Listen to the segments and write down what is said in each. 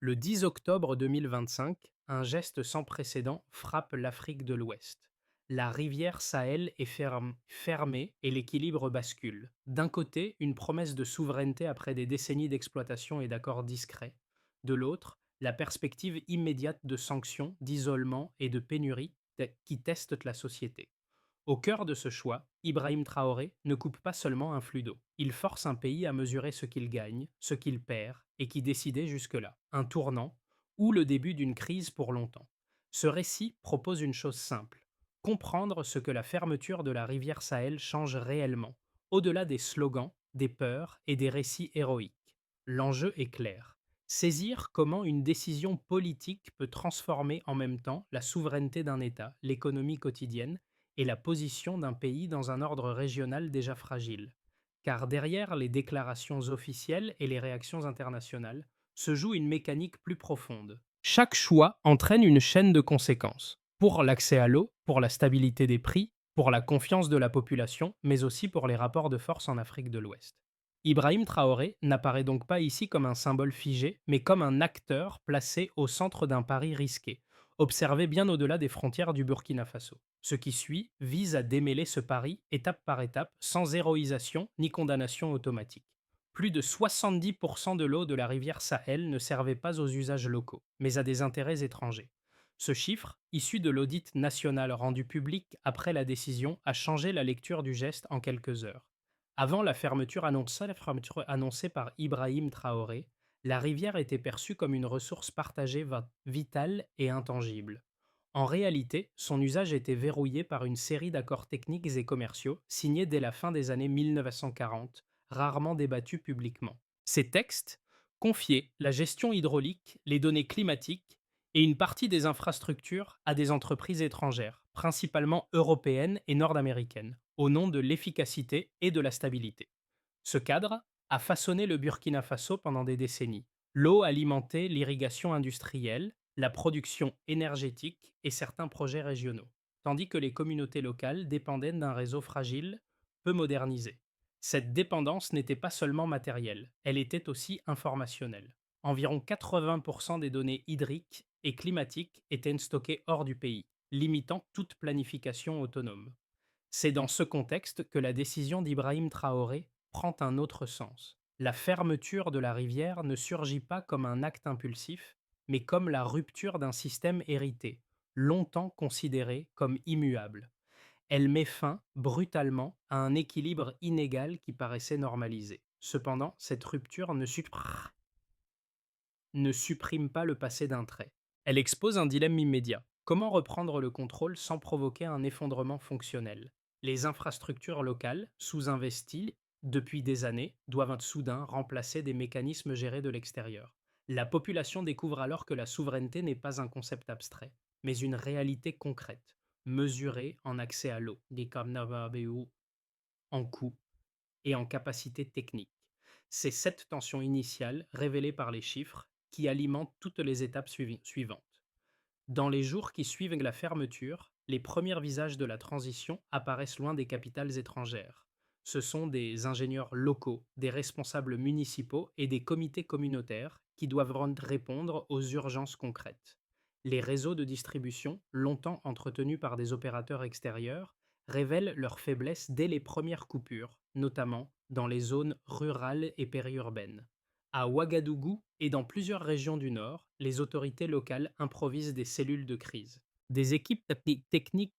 Le 10 octobre 2025, un geste sans précédent frappe l'Afrique de l'Ouest. La rivière Sahel est fermée et l'équilibre bascule. D'un côté, une promesse de souveraineté après des décennies d'exploitation et d'accords discrets. De l'autre, la perspective immédiate de sanctions, d'isolement et de pénurie qui testent la société. Au cœur de ce choix, Ibrahim Traoré ne coupe pas seulement un flux d'eau. Il force un pays à mesurer ce qu'il gagne, ce qu'il perd, et qui décidait jusque-là. Un tournant, ou le début d'une crise pour longtemps. Ce récit propose une chose simple. Comprendre ce que la fermeture de la rivière Sahel change réellement, au-delà des slogans, des peurs et des récits héroïques. L'enjeu est clair. Saisir comment une décision politique peut transformer en même temps la souveraineté d'un État, l'économie quotidienne et la position d'un pays dans un ordre régional déjà fragile. Car derrière les déclarations officielles et les réactions internationales se joue une mécanique plus profonde. Chaque choix entraîne une chaîne de conséquences. Pour l'accès à l'eau, pour la stabilité des prix, pour la confiance de la population, mais aussi pour les rapports de force en Afrique de l'Ouest. Ibrahim Traoré n'apparaît donc pas ici comme un symbole figé, mais comme un acteur placé au centre d'un pari risqué, observé bien au-delà des frontières du Burkina Faso. Ce qui suit vise à démêler ce pari étape par étape, sans héroïsation ni condamnation automatique. Plus de 70% de l'eau de la rivière Sahel ne servait pas aux usages locaux, mais à des intérêts étrangers. Ce chiffre, issu de l'audit national rendu public après la décision, a changé la lecture du geste en quelques heures. Avant la fermeture annoncée par Ibrahim Traoré, la rivière était perçue comme une ressource partagée vitale et intangible. En réalité, son usage était verrouillé par une série d'accords techniques et commerciaux signés dès la fin des années 1940, rarement débattus publiquement. Ces textes confiaient la gestion hydraulique, les données climatiques et une partie des infrastructures à des entreprises étrangères, principalement européennes et nord-américaines, au nom de l'efficacité et de la stabilité. Ce cadre a façonné le Burkina Faso pendant des décennies. L'eau alimentait l'irrigation industrielle, la production énergétique et certains projets régionaux, tandis que les communautés locales dépendaient d'un réseau fragile, peu modernisé. Cette dépendance n'était pas seulement matérielle, elle était aussi informationnelle. Environ 80% des données hydriques et climatiques étaient stockées hors du pays, limitant toute planification autonome. C'est dans ce contexte que la décision d'Ibrahim Traoré prend un autre sens. La fermeture de la rivière ne surgit pas comme un acte impulsif, mais comme la rupture d'un système hérité, longtemps considéré comme immuable. Elle met fin, brutalement, à un équilibre inégal qui paraissait normalisé. Cependant, cette rupture ne supprime pas le passé d'un trait. Elle expose un dilemme immédiat. Comment reprendre le contrôle sans provoquer un effondrement fonctionnel? Les infrastructures locales, sous-investies depuis des années, doivent soudain remplacer des mécanismes gérés de l'extérieur. La population découvre alors que la souveraineté n'est pas un concept abstrait, mais une réalité concrète, mesurée en accès à l'eau, en coût et en capacité technique. C'est cette tension initiale, révélée par les chiffres, qui alimente toutes les étapes suivantes. Dans les jours qui suivent la fermeture, les premiers visages de la transition apparaissent loin des capitales étrangères. Ce sont des ingénieurs locaux, des responsables municipaux et des comités communautaires qui doivent répondre aux urgences concrètes. Les réseaux de distribution, longtemps entretenus par des opérateurs extérieurs, révèlent leurs faiblesses dès les premières coupures, notamment dans les zones rurales et périurbaines. À Ouagadougou et dans plusieurs régions du Nord, les autorités locales improvisent des cellules de crise. Des équipes techniques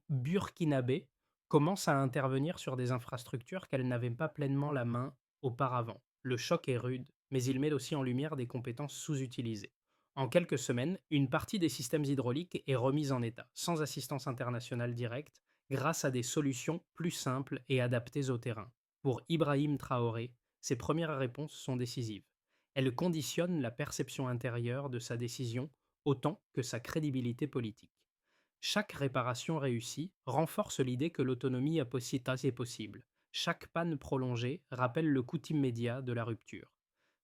burkinabées commencent à intervenir sur des infrastructures qu'elles n'avaient pas pleinement la main auparavant. Le choc est rude, mais il met aussi en lumière des compétences sous-utilisées. En quelques semaines, une partie des systèmes hydrauliques est remise en état, sans assistance internationale directe, grâce à des solutions plus simples et adaptées au terrain. Pour Ibrahim Traoré, ces premières réponses sont décisives. Elles conditionnent la perception intérieure de sa décision autant que sa crédibilité politique. Chaque réparation réussie renforce l'idée que l'autonomie est possible. Chaque panne prolongée rappelle le coût immédiat de la rupture.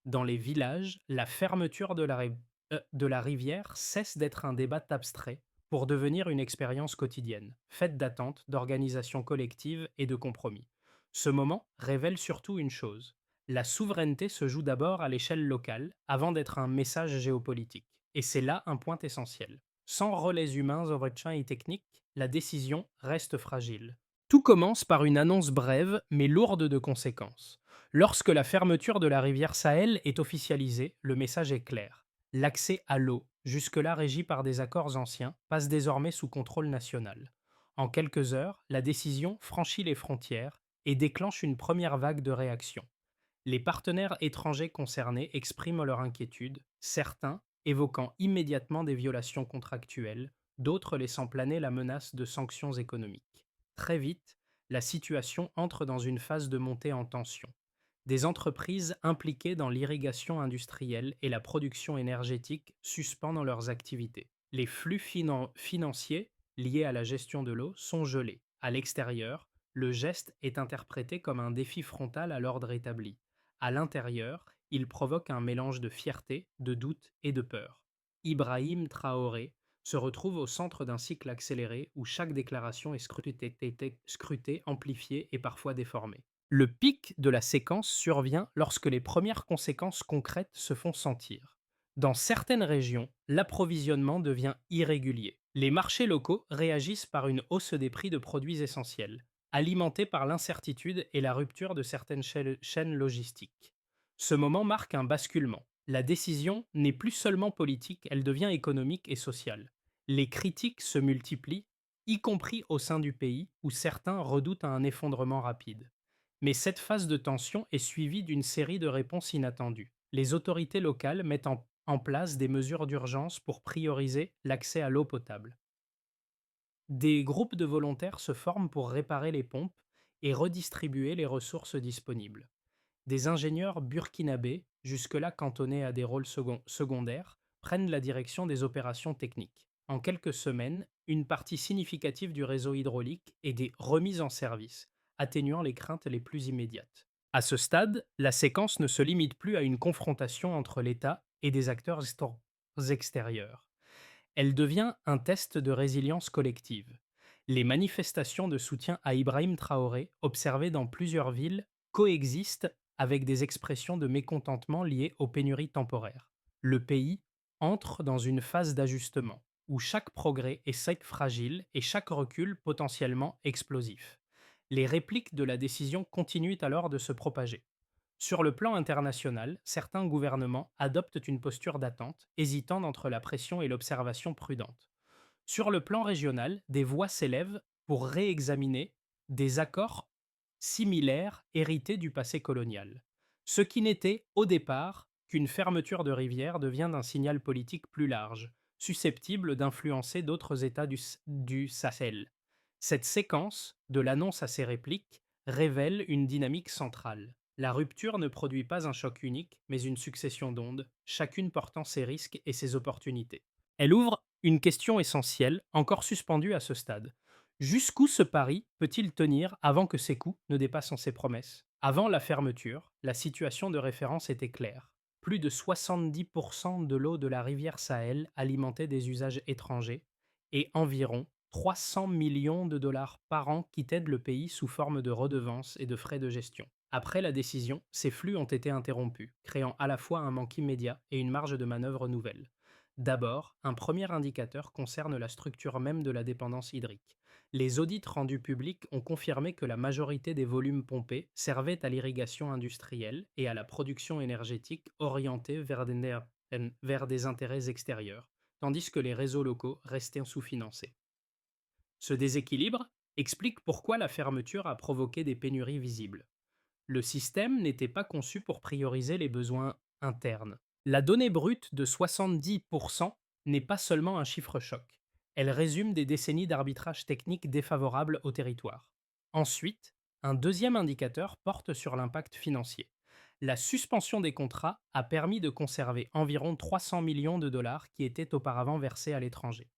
Dans les villages, la fermeture de la rivière cesse d'être un débat abstrait pour devenir une expérience quotidienne, faite d'attentes, d'organisation collective et de compromis. Ce moment révèle surtout une chose. La souveraineté se joue d'abord à l'échelle locale, avant d'être un message géopolitique. Et c'est là un point essentiel. Sans relais humains, européens et techniques, la décision reste fragile. Tout commence par une annonce brève mais lourde de conséquences. Lorsque la fermeture de la rivière Sahel est officialisée, le message est clair. L'accès à l'eau, jusque-là régi par des accords anciens, passe désormais sous contrôle national. En quelques heures, la décision franchit les frontières et déclenche une première vague de réactions. Les partenaires étrangers concernés expriment leur inquiétude, certains évoquant immédiatement des violations contractuelles, d'autres laissant planer la menace de sanctions économiques. Très vite, la situation entre dans une phase de montée en tension. Des entreprises impliquées dans l'irrigation industrielle et la production énergétique suspendent leurs activités. Les flux financiers liés à la gestion de l'eau sont gelés. À l'extérieur, le geste est interprété comme un défi frontal à l'ordre établi. À l'intérieur, il provoque un mélange de fierté, de doute et de peur. Ibrahim Traoré se retrouve au centre d'un cycle accéléré où chaque déclaration est scrutée, amplifiée et parfois déformée. Le pic de la séquence survient lorsque les premières conséquences concrètes se font sentir. Dans certaines régions, l'approvisionnement devient irrégulier. Les marchés locaux réagissent par une hausse des prix de produits essentiels, alimentés par l'incertitude et la rupture de certaines chaînes logistiques. Ce moment marque un basculement. La décision n'est plus seulement politique, elle devient économique et sociale. Les critiques se multiplient, y compris au sein du pays, où certains redoutent un effondrement rapide. Mais cette phase de tension est suivie d'une série de réponses inattendues. Les autorités locales mettent en place des mesures d'urgence pour prioriser l'accès à l'eau potable. Des groupes de volontaires se forment pour réparer les pompes et redistribuer les ressources disponibles. Des ingénieurs burkinabés, jusque-là cantonnés à des rôles secondaires, prennent la direction des opérations techniques. En quelques semaines, une partie significative du réseau hydraulique est des remises en service, atténuant les craintes les plus immédiates. À ce stade, la séquence ne se limite plus à une confrontation entre l'État et des acteurs extérieurs. Elle devient un test de résilience collective. Les manifestations de soutien à Ibrahim Traoré, observées dans plusieurs villes, coexistent avec des expressions de mécontentement liées aux pénuries temporaires. Le pays entre dans une phase d'ajustement, où chaque progrès est sec fragile et chaque recul potentiellement explosif. Les répliques de la décision continuent alors de se propager. Sur le plan international, certains gouvernements adoptent une posture d'attente, hésitant entre la pression et l'observation prudente. Sur le plan régional, des voix s'élèvent pour réexaminer des accords similaires hérités du passé colonial. Ce qui n'était, au départ, qu'une fermeture de rivière devient un signal politique plus large, susceptible d'influencer d'autres États du Sahel. Cette séquence, de l'annonce à ses répliques, révèle une dynamique centrale. La rupture ne produit pas un choc unique, mais une succession d'ondes, chacune portant ses risques et ses opportunités. Elle ouvre une question essentielle, encore suspendue à ce stade. Jusqu'où ce pari peut-il tenir avant que ses coûts ne dépassent ses promesses? Avant la fermeture, la situation de référence était claire. Plus de 70% de l'eau de la rivière Sahel alimentait des usages étrangers et environ 300 millions de dollars par an quittaient le pays sous forme de redevances et de frais de gestion. Après la décision, ces flux ont été interrompus, créant à la fois un manque immédiat et une marge de manœuvre nouvelle. D'abord, un premier indicateur concerne la structure même de la dépendance hydrique. Les audits rendus publics ont confirmé que la majorité des volumes pompés servaient à l'irrigation industrielle et à la production énergétique orientée vers des intérêts extérieurs, tandis que les réseaux locaux restaient sous-financés. Ce déséquilibre explique pourquoi la fermeture a provoqué des pénuries visibles. Le système n'était pas conçu pour prioriser les besoins internes. La donnée brute de 70% n'est pas seulement un chiffre choc. Elle résume des décennies d'arbitrage technique défavorable au territoire. Ensuite, un deuxième indicateur porte sur l'impact financier. La suspension des contrats a permis de conserver environ 300 millions de dollars qui étaient auparavant versés à l'étranger.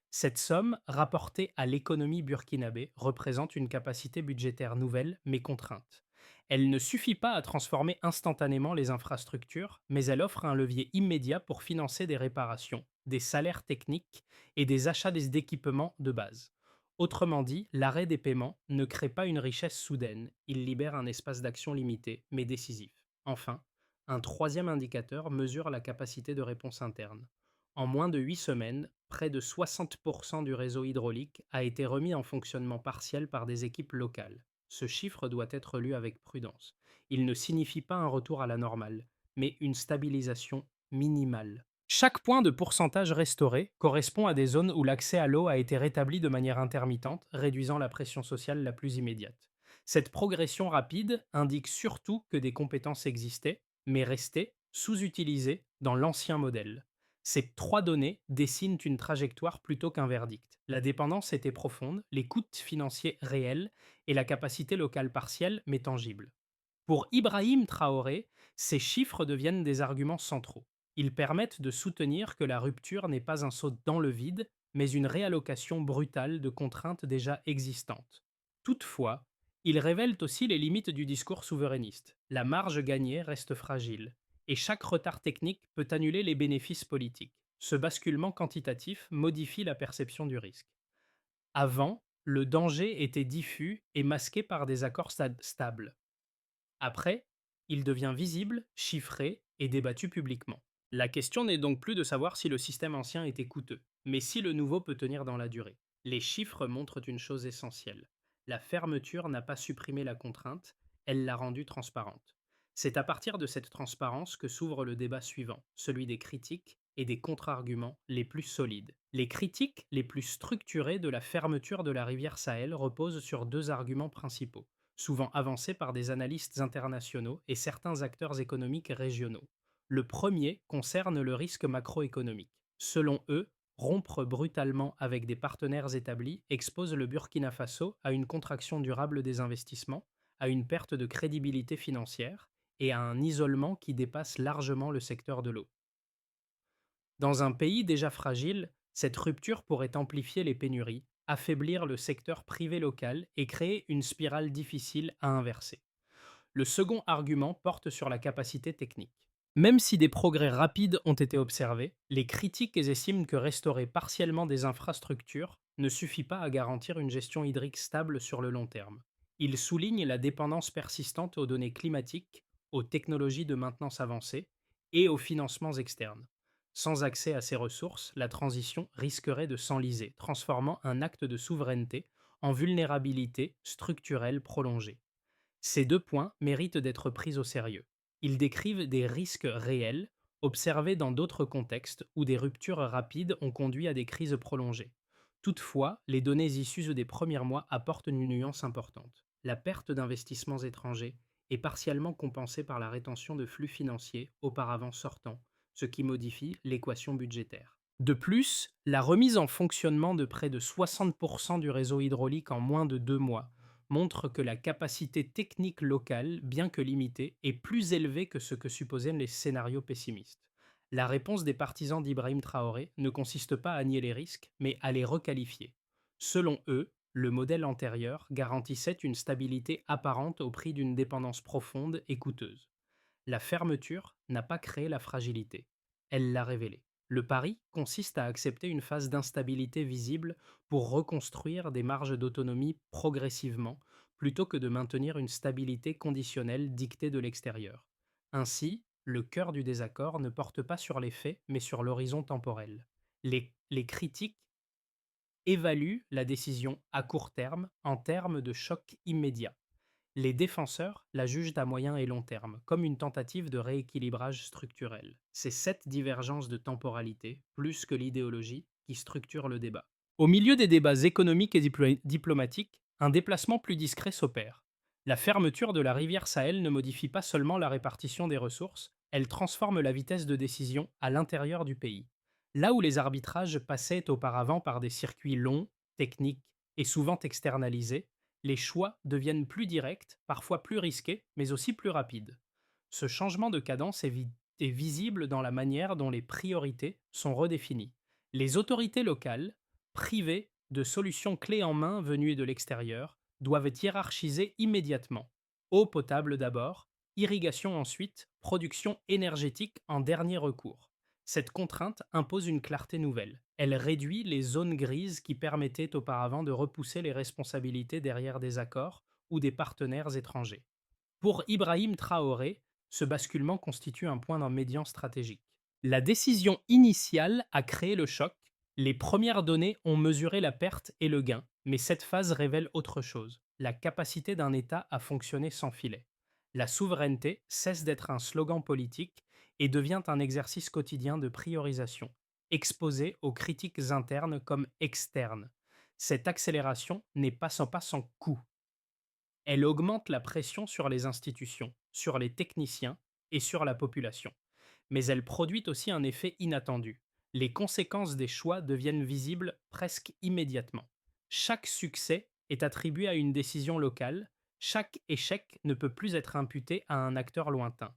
Cette somme, rapportée à l'économie burkinabé, représente une capacité budgétaire nouvelle mais contrainte. Elle ne suffit pas à transformer instantanément les infrastructures, mais elle offre un levier immédiat pour financer des réparations, des salaires techniques et des achats d'équipements de base. Autrement dit, l'arrêt des paiements ne crée pas une richesse soudaine, il libère un espace d'action limité mais décisif. Enfin, un troisième indicateur mesure la capacité de réponse interne. En moins de 8 semaines, près de 60% du réseau hydraulique a été remis en fonctionnement partiel par des équipes locales. Ce chiffre doit être lu avec prudence. Il ne signifie pas un retour à la normale, mais une stabilisation minimale. Chaque point de pourcentage restauré correspond à des zones où l'accès à l'eau a été rétabli de manière intermittente, réduisant la pression sociale la plus immédiate. Cette progression rapide indique surtout que des compétences existaient, mais restaient sous-utilisées dans l'ancien modèle. Ces trois données dessinent une trajectoire plutôt qu'un verdict. La dépendance était profonde, les coûts financiers réels et la capacité locale partielle mais tangible. Pour Ibrahim Traoré, ces chiffres deviennent des arguments centraux. Ils permettent de soutenir que la rupture n'est pas un saut dans le vide, mais une réallocation brutale de contraintes déjà existantes. Toutefois, ils révèlent aussi les limites du discours souverainiste. La marge gagnée reste fragile, et chaque retard technique peut annuler les bénéfices politiques. Ce basculement quantitatif modifie la perception du risque. Avant, le danger était diffus et masqué par des accords stables. Après, il devient visible, chiffré et débattu publiquement. La question n'est donc plus de savoir si le système ancien était coûteux, mais si le nouveau peut tenir dans la durée. Les chiffres montrent une chose essentielle. La fermeture n'a pas supprimé la contrainte, elle l'a rendue transparente. C'est à partir de cette transparence que s'ouvre le débat suivant, celui des critiques et des contre-arguments les plus solides. Les critiques les plus structurées de la fermeture de la rivière Sahel reposent sur deux arguments principaux, souvent avancés par des analystes internationaux et certains acteurs économiques régionaux. Le premier concerne le risque macroéconomique. Selon eux, rompre brutalement avec des partenaires établis expose le Burkina Faso à une contraction durable des investissements, à une perte de crédibilité financière et à un isolement qui dépasse largement le secteur de l'eau. Dans un pays déjà fragile, cette rupture pourrait amplifier les pénuries, affaiblir le secteur privé local et créer une spirale difficile à inverser. Le second argument porte sur la capacité technique. Même si des progrès rapides ont été observés, les critiques estiment que restaurer partiellement des infrastructures ne suffit pas à garantir une gestion hydrique stable sur le long terme. Ils soulignent la dépendance persistante aux données climatiques, aux technologies de maintenance avancées et aux financements externes. Sans accès à ces ressources, la transition risquerait de s'enliser, transformant un acte de souveraineté en vulnérabilité structurelle prolongée. Ces deux points méritent d'être pris au sérieux. Ils décrivent des risques réels, observés dans d'autres contextes où des ruptures rapides ont conduit à des crises prolongées. Toutefois, les données issues des premiers mois apportent une nuance importante. La perte d'investissements étrangers est partiellement compensée par la rétention de flux financiers auparavant sortants, ce qui modifie l'équation budgétaire. De plus, la remise en fonctionnement de près de 60% du réseau hydraulique en moins de 2 mois montre que la capacité technique locale, bien que limitée, est plus élevée que ce que supposaient les scénarios pessimistes. La réponse des partisans d'Ibrahim Traoré ne consiste pas à nier les risques, mais à les requalifier. Selon eux, le modèle antérieur garantissait une stabilité apparente au prix d'une dépendance profonde et coûteuse. La fermeture n'a pas créé la fragilité, elle l'a révélée. Le pari consiste à accepter une phase d'instabilité visible pour reconstruire des marges d'autonomie progressivement, plutôt que de maintenir une stabilité conditionnelle dictée de l'extérieur. Ainsi, le cœur du désaccord ne porte pas sur les faits, mais sur l'horizon temporel. Les critiques évaluent la décision à court terme en termes de choc immédiat. Les défenseurs la jugent à moyen et long terme, comme une tentative de rééquilibrage structurel. C'est cette divergence de temporalité, plus que l'idéologie, qui structure le débat. Au milieu des débats économiques et diplomatiques, un déplacement plus discret s'opère. La fermeture de la rivière Sahel ne modifie pas seulement la répartition des ressources, elle transforme la vitesse de décision à l'intérieur du pays. Là où les arbitrages passaient auparavant par des circuits longs, techniques et souvent externalisés, les choix deviennent plus directs, parfois plus risqués, mais aussi plus rapides. Ce changement de cadence est visible dans la manière dont les priorités sont redéfinies. Les autorités locales, privées de solutions clés en main venues de l'extérieur, doivent hiérarchiser immédiatement. Eau potable d'abord, irrigation ensuite, production énergétique en dernier recours. Cette contrainte impose une clarté nouvelle. Elle réduit les zones grises qui permettaient auparavant de repousser les responsabilités derrière des accords ou des partenaires étrangers. Pour Ibrahim Traoré, ce basculement constitue un point d'un médian stratégique. La décision initiale a créé le choc. Les premières données ont mesuré la perte et le gain, mais cette phase révèle autre chose, la capacité d'un État à fonctionner sans filet. La souveraineté cesse d'être un slogan politique et devient un exercice quotidien de priorisation, exposé aux critiques internes comme externes. Cette accélération n'est pas sans coût. Elle augmente la pression sur les institutions, sur les techniciens et sur la population. Mais elle produit aussi un effet inattendu. Les conséquences des choix deviennent visibles presque immédiatement. Chaque succès est attribué à une décision locale, chaque échec ne peut plus être imputé à un acteur lointain.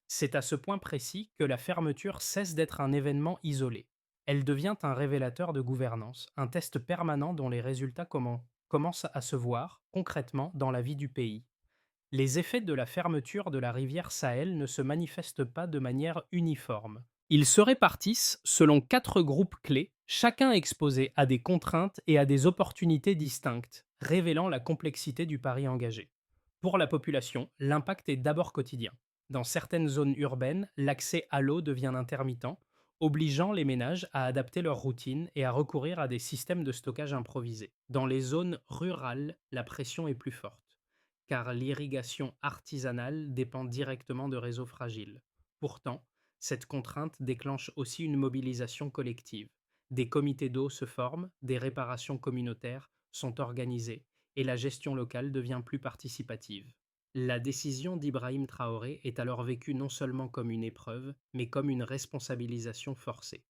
C'est à ce point précis que la fermeture cesse d'être un événement isolé. Elle devient un révélateur de gouvernance, un test permanent dont les résultats commencent à se voir concrètement dans la vie du pays. Les effets de la fermeture de la rivière Sahel ne se manifestent pas de manière uniforme. Ils se répartissent selon 4 groupes clés, chacun exposé à des contraintes et à des opportunités distinctes, révélant la complexité du pari engagé. Pour la population, l'impact est d'abord quotidien. Dans certaines zones urbaines, l'accès à l'eau devient intermittent, obligeant les ménages à adapter leurs routines et à recourir à des systèmes de stockage improvisés. Dans les zones rurales, la pression est plus forte, car l'irrigation artisanale dépend directement de réseaux fragiles. Pourtant, cette contrainte déclenche aussi une mobilisation collective. Des comités d'eau se forment, des réparations communautaires sont organisées et la gestion locale devient plus participative. La décision d'Ibrahim Traoré est alors vécue non seulement comme une épreuve, mais comme une responsabilisation forcée.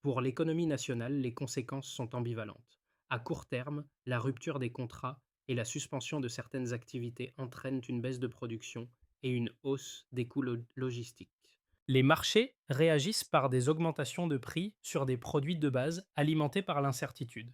Pour l'économie nationale, les conséquences sont ambivalentes. À court terme, la rupture des contrats et la suspension de certaines activités entraînent une baisse de production et une hausse des coûts logistiques. Les marchés réagissent par des augmentations de prix sur des produits de base alimentés par l'incertitude.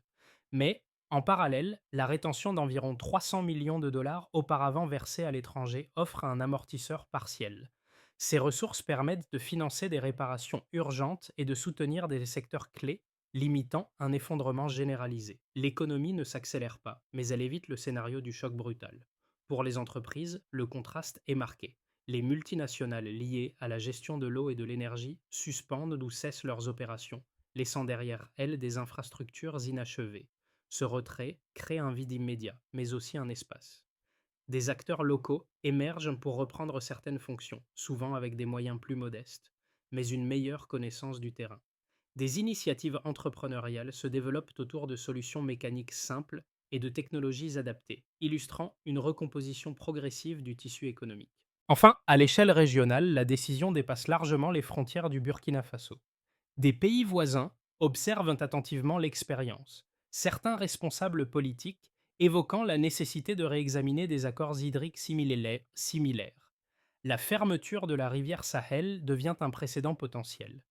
Mais, en parallèle, la rétention d'environ 300 millions de dollars auparavant versés à l'étranger offre un amortisseur partiel. Ces ressources permettent de financer des réparations urgentes et de soutenir des secteurs clés, limitant un effondrement généralisé. L'économie ne s'accélère pas, mais elle évite le scénario du choc brutal. Pour les entreprises, le contraste est marqué. Les multinationales liées à la gestion de l'eau et de l'énergie suspendent ou cessent leurs opérations, laissant derrière elles des infrastructures inachevées. Ce retrait crée un vide immédiat, mais aussi un espace. Des acteurs locaux émergent pour reprendre certaines fonctions, souvent avec des moyens plus modestes, mais une meilleure connaissance du terrain. Des initiatives entrepreneuriales se développent autour de solutions mécaniques simples et de technologies adaptées, illustrant une recomposition progressive du tissu économique. Enfin, à l'échelle régionale, la décision dépasse largement les frontières du Burkina Faso. Des pays voisins observent attentivement l'expérience, certains responsables politiques évoquant la nécessité de réexaminer des accords hydriques similaires. La fermeture de la rivière Sahel devient un précédent potentiel.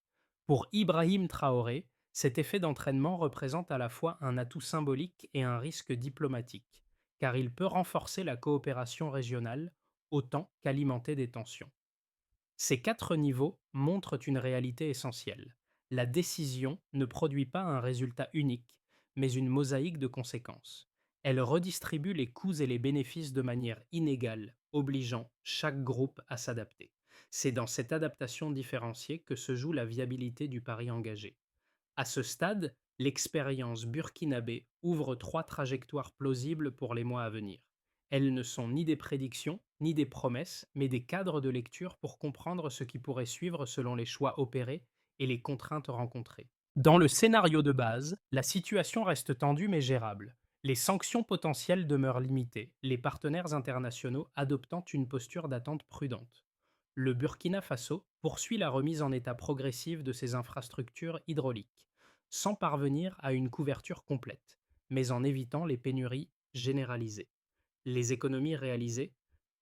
Pour Ibrahim Traoré, cet effet d'entraînement représente à la fois un atout symbolique et un risque diplomatique, car il peut renforcer la coopération régionale autant qu'alimenter des tensions. Ces 4 niveaux montrent une réalité essentielle. La décision ne produit pas un résultat unique, mais une mosaïque de conséquences. Elle redistribue les coûts et les bénéfices de manière inégale, obligeant chaque groupe à s'adapter. C'est dans cette adaptation différenciée que se joue la viabilité du pari engagé. À ce stade, l'expérience burkinabé ouvre 3 trajectoires plausibles pour les mois à venir. Elles ne sont ni des prédictions, ni des promesses, mais des cadres de lecture pour comprendre ce qui pourrait suivre selon les choix opérés et les contraintes rencontrées. Dans le scénario de base, la situation reste tendue mais gérable. Les sanctions potentielles demeurent limitées, les partenaires internationaux adoptant une posture d'attente prudente. Le Burkina Faso poursuit la remise en état progressive de ses infrastructures hydrauliques, sans parvenir à une couverture complète, mais en évitant les pénuries généralisées. Les économies réalisées,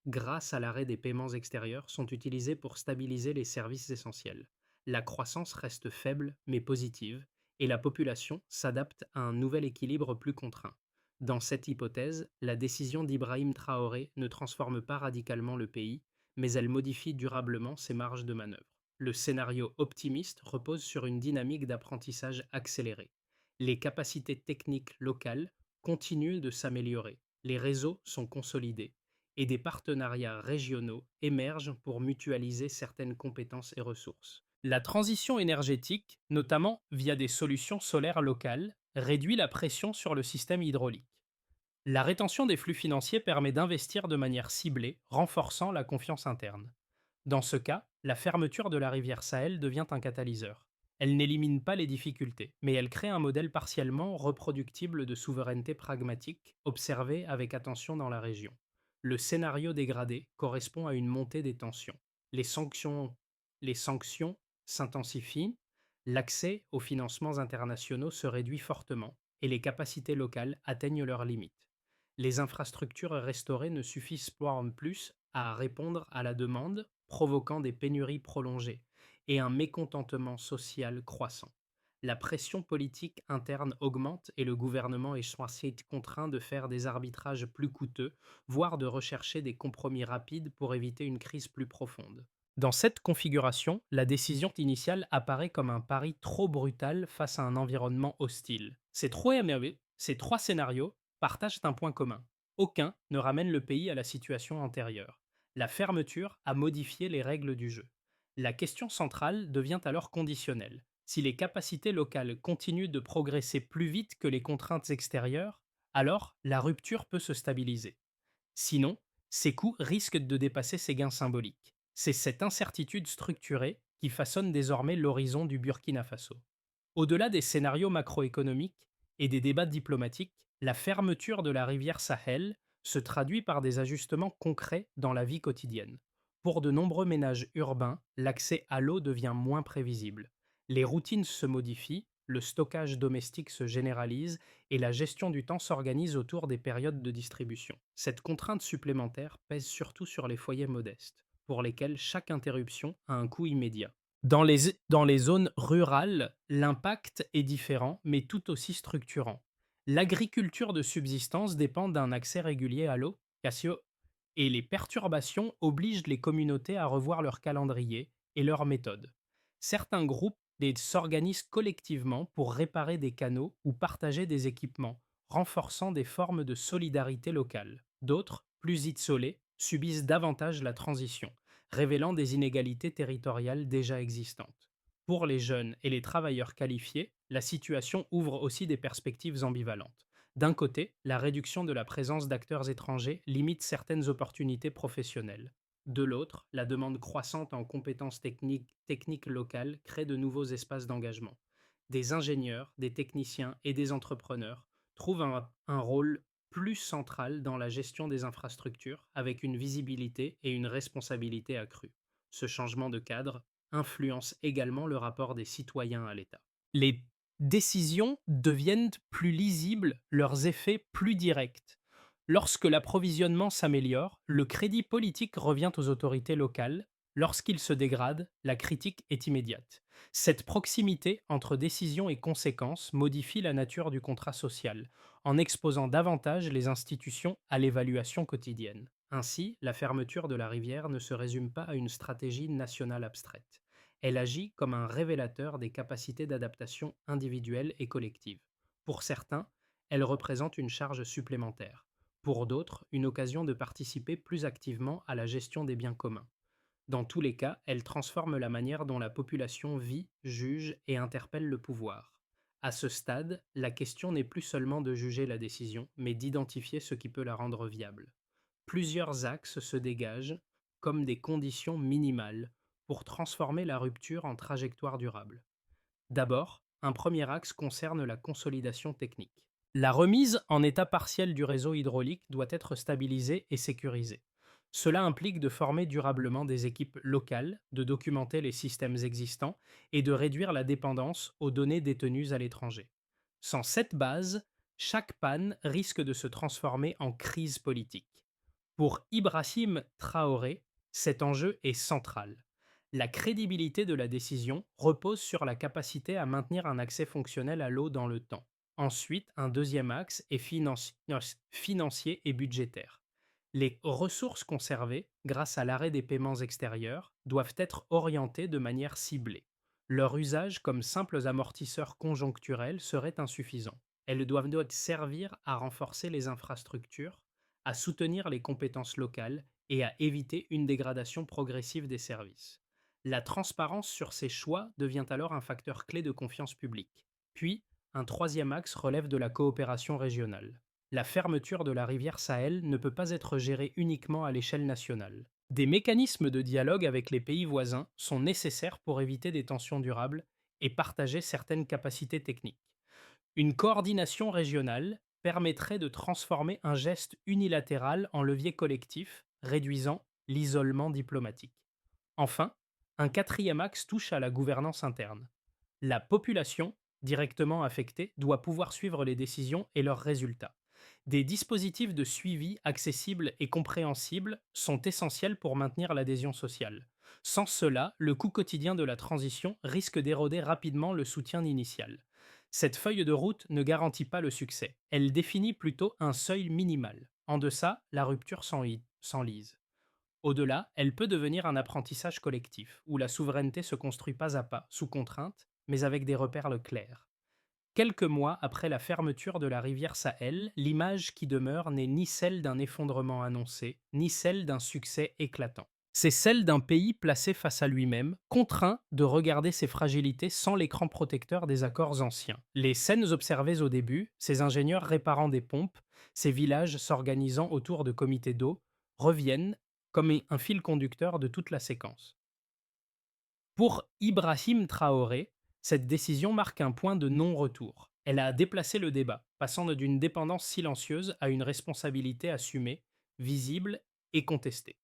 grâce à l'arrêt des paiements extérieurs, sont utilisées pour stabiliser les services essentiels. La croissance reste faible mais positive, et la population s'adapte à un nouvel équilibre plus contraint. Dans cette hypothèse, la décision d'Ibrahim Traoré ne transforme pas radicalement le pays, mais elle modifie durablement ses marges de manœuvre. Le scénario optimiste repose sur une dynamique d'apprentissage accélérée. Les capacités techniques locales continuent de s'améliorer, les réseaux sont consolidés, et des partenariats régionaux émergent pour mutualiser certaines compétences et ressources. La transition énergétique, notamment via des solutions solaires locales, réduit la pression sur le système hydraulique. La rétention des flux financiers permet d'investir de manière ciblée, renforçant la confiance interne. Dans ce cas, la fermeture de la rivière Sahel devient un catalyseur. Elle n'élimine pas les difficultés, mais elle crée un modèle partiellement reproductible de souveraineté pragmatique, observé avec attention dans la région. Le scénario dégradé correspond à une montée des tensions. Les sanctions, les sanctions s'intensifient, l'accès aux financements internationaux se réduit fortement et les capacités locales atteignent leurs limites. Les infrastructures restaurées ne suffisent pas en plus à répondre à la demande, provoquant des pénuries prolongées et un mécontentement social croissant. La pression politique interne augmente et le gouvernement est censé être contraint de faire des arbitrages plus coûteux, voire de rechercher des compromis rapides pour éviter une crise plus profonde. Dans cette configuration, la décision initiale apparaît comme un pari trop brutal face à un environnement hostile. Ces trois scénarios partagent un point commun. Aucun ne ramène le pays à la situation antérieure. La fermeture a modifié les règles du jeu. La question centrale devient alors conditionnelle. Si les capacités locales continuent de progresser plus vite que les contraintes extérieures, alors la rupture peut se stabiliser. Sinon, ces coûts risquent de dépasser ces gains symboliques. C'est cette incertitude structurée qui façonne désormais l'horizon du Burkina Faso. Au-delà des scénarios macroéconomiques et des débats diplomatiques, la fermeture de la rivière Sahel se traduit par des ajustements concrets dans la vie quotidienne. Pour de nombreux ménages urbains, l'accès à l'eau devient moins prévisible. Les routines se modifient, le stockage domestique se généralise et la gestion du temps s'organise autour des périodes de distribution. Cette contrainte supplémentaire pèse surtout sur les foyers modestes, pour lesquels chaque interruption a un coût immédiat. Dans les zones rurales, l'impact est différent, mais tout aussi structurant. L'agriculture de subsistance dépend d'un accès régulier à l'eau, Cassio, et les perturbations obligent les communautés à revoir leur calendrier et leurs méthodes. Certains groupes s'organisent collectivement pour réparer des canaux ou partager des équipements, renforçant des formes de solidarité locale. D'autres, plus isolés, subissent davantage la transition, révélant des inégalités territoriales déjà existantes. Pour les jeunes et les travailleurs qualifiés, la situation ouvre aussi des perspectives ambivalentes. D'un côté, la réduction de la présence d'acteurs étrangers limite certaines opportunités professionnelles. De l'autre, la demande croissante en compétences techniques locales crée de nouveaux espaces d'engagement. Des ingénieurs, des techniciens et des entrepreneurs trouvent un rôle plus central dans la gestion des infrastructures, avec une visibilité et une responsabilité accrues. Ce changement de cadre influence également le rapport des citoyens à l'État. Les décisions deviennent plus lisibles, leurs effets plus directs. Lorsque l'approvisionnement s'améliore, le crédit politique revient aux autorités locales. Lorsqu'il se dégrade, la critique est immédiate. Cette proximité entre décision et conséquences modifie la nature du contrat social, en exposant davantage les institutions à l'évaluation quotidienne. Ainsi, la fermeture de la rivière ne se résume pas à une stratégie nationale abstraite. Elle agit comme un révélateur des capacités d'adaptation individuelles et collectives. Pour certains, elle représente une charge supplémentaire. Pour d'autres, une occasion de participer plus activement à la gestion des biens communs. Dans tous les cas, elle transforme la manière dont la population vit, juge et interpelle le pouvoir. À ce stade, la question n'est plus seulement de juger la décision, mais d'identifier ce qui peut la rendre viable. Plusieurs axes se dégagent comme des conditions minimales pour transformer la rupture en trajectoire durable. D'abord, un premier axe concerne la consolidation technique. La remise en état partiel du réseau hydraulique doit être stabilisée et sécurisée. Cela implique de former durablement des équipes locales, de documenter les systèmes existants et de réduire la dépendance aux données détenues à l'étranger. Sans cette base, chaque panne risque de se transformer en crise politique. Pour Ibrahim Traoré, cet enjeu est central. La crédibilité de la décision repose sur la capacité à maintenir un accès fonctionnel à l'eau dans le temps. Ensuite, un deuxième axe est financier et budgétaire. Les ressources conservées, grâce à l'arrêt des paiements extérieurs, doivent être orientées de manière ciblée. Leur usage comme simples amortisseurs conjoncturels serait insuffisant. Elles doivent donc servir à renforcer les infrastructures, à soutenir les compétences locales et à éviter une dégradation progressive des services. La transparence sur ces choix devient alors un facteur clé de confiance publique. Puis, un troisième axe relève de la coopération régionale. La fermeture de la rivière Sahel ne peut pas être gérée uniquement à l'échelle nationale. Des mécanismes de dialogue avec les pays voisins sont nécessaires pour éviter des tensions durables et partager certaines capacités techniques. Une coordination régionale permettrait de transformer un geste unilatéral en levier collectif, réduisant l'isolement diplomatique. Enfin, un quatrième axe touche à la gouvernance interne. La population, directement affectée, doit pouvoir suivre les décisions et leurs résultats. Des dispositifs de suivi accessibles et compréhensibles sont essentiels pour maintenir l'adhésion sociale. Sans cela, le coût quotidien de la transition risque d'éroder rapidement le soutien initial. Cette feuille de route ne garantit pas le succès, elle définit plutôt un seuil minimal. En deçà, la rupture s'enlise. Au-delà, elle peut devenir un apprentissage collectif, où la souveraineté se construit pas à pas, sous contrainte, mais avec des repères clairs. Quelques mois après la fermeture de la rivière Sahel, l'image qui demeure n'est ni celle d'un effondrement annoncé, ni celle d'un succès éclatant. C'est celle d'un pays placé face à lui-même, contraint de regarder ses fragilités sans l'écran protecteur des accords anciens. Les scènes observées au début, ces ingénieurs réparant des pompes, ces villages s'organisant autour de comités d'eau, reviennent comme un fil conducteur de toute la séquence. Pour Ibrahim Traoré, cette décision marque un point de non-retour. Elle a déplacé le débat, passant d'une dépendance silencieuse à une responsabilité assumée, visible et contestée.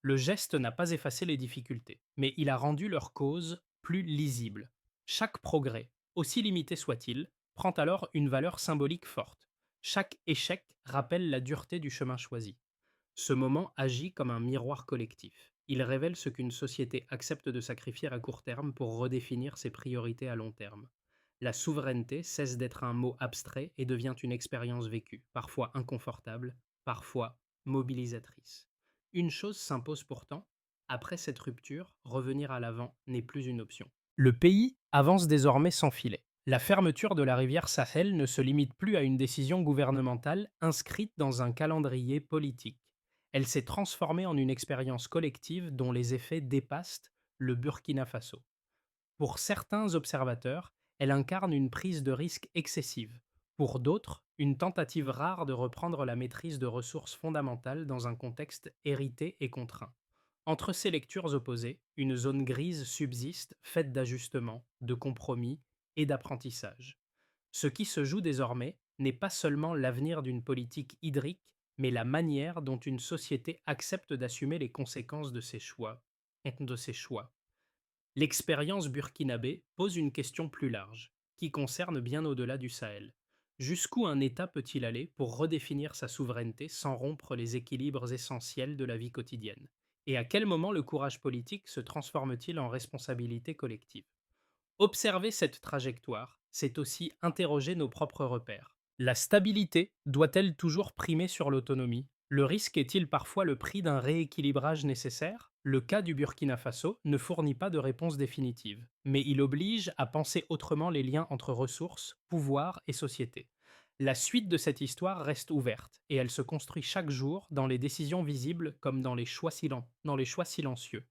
Le geste n'a pas effacé les difficultés, mais il a rendu leur cause plus lisible. Chaque progrès, aussi limité soit-il, prend alors une valeur symbolique forte. Chaque échec rappelle la dureté du chemin choisi. Ce moment agit comme un miroir collectif. Il révèle ce qu'une société accepte de sacrifier à court terme pour redéfinir ses priorités à long terme. La souveraineté cesse d'être un mot abstrait et devient une expérience vécue, parfois inconfortable, parfois mobilisatrice. Une chose s'impose pourtant, après cette rupture, revenir à l'avant n'est plus une option. Le pays avance désormais sans filet. La fermeture de la rivière Sahel ne se limite plus à une décision gouvernementale inscrite dans un calendrier politique. Elle s'est transformée en une expérience collective dont les effets dépassent le Burkina Faso. Pour certains observateurs, elle incarne une prise de risque excessive. Pour d'autres, une tentative rare de reprendre la maîtrise de ressources fondamentales dans un contexte hérité et contraint. Entre ces lectures opposées, une zone grise subsiste, faite d'ajustements, de compromis et d'apprentissage. Ce qui se joue désormais n'est pas seulement l'avenir d'une politique hydrique, mais la manière dont une société accepte d'assumer les conséquences de ses choix. L'expérience burkinabé pose une question plus large, qui concerne bien au-delà du Sahel. Jusqu'où un État peut-il aller pour redéfinir sa souveraineté sans rompre les équilibres essentiels de la vie quotidienne? Et à quel moment le courage politique se transforme-t-il en responsabilité collective? Observer cette trajectoire, c'est aussi interroger nos propres repères. La stabilité doit-elle toujours primer sur l'autonomie? Le risque est-il parfois le prix d'un rééquilibrage nécessaire? Le cas du Burkina Faso ne fournit pas de réponse définitive, mais il oblige à penser autrement les liens entre ressources, pouvoir et société. La suite de cette histoire reste ouverte, et elle se construit chaque jour dans les décisions visibles comme dans les choix silencieux.